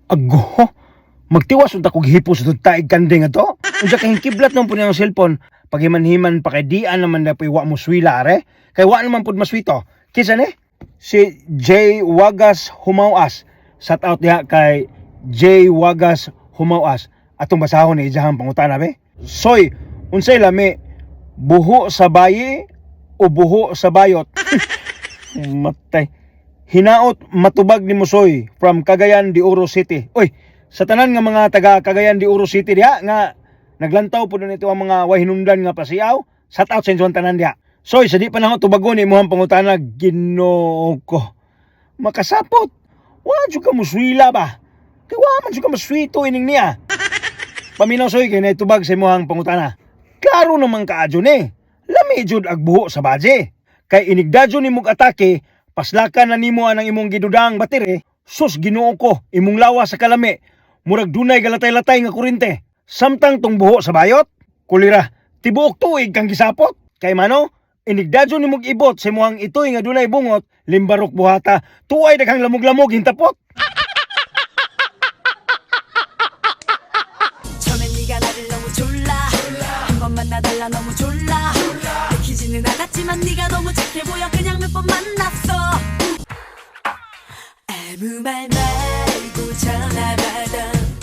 Ago, magtiwas unta kog hipos dud taig kanding ato. Unsa kay kiblat nung punya ang cellphone, pagimanhiman pa kay dian naman na wa mo swila are. Kay wa naman pud maswito. Kinsa ni? Si J Wagas Humawas. Shout out diha kay J Wagas Humawas. Atong basahon ni ijahang pangutana be. Soy, unsay lami? Buho sa bayi o buho sa bayot? Matay. Hinaot matubag ni Musoy from Cagayan de Oro City. Oy, sa tanan nga mga taga Cagayan de Oro City diha nga naglantaw po nito ang mga wahinundan nga pasiaw. Shout out sa inyong tanan diha. Soy, sa di pa na tubagon ni muhang pangutana, Ginoo ko. Makasapot. Wa jud ka muswila ba? Kay wa man jud ka maswito ining niya. Paminaw soy kay naitubag sa muhang pangutana. Klaro naman kaadyo ni. Lami jud ag buho sa baje. Kay inigdadyo ni mong atake, paslakan na nimo anang imong gidudang batire, sus Ginoo ko, imong lawas sa kalami, murag dunay galatay-latay nga kurente. Samtang tong buho sa bayot, kulira, tibuok tuig kang gisapot. Kay mano, inigdadyo ni mong ibot sa muhang itoy nga dunay bungot, limbarok buhata, tuay daghang lamog-lamog hintapot. 처음엔 네가 나를 너무 졸라 한 번만 나달라 너무 졸라 느끼지는 않았지만 네가 너무 착해 보여 그냥 몇 번 만났어 아무 말 말고 전화 받아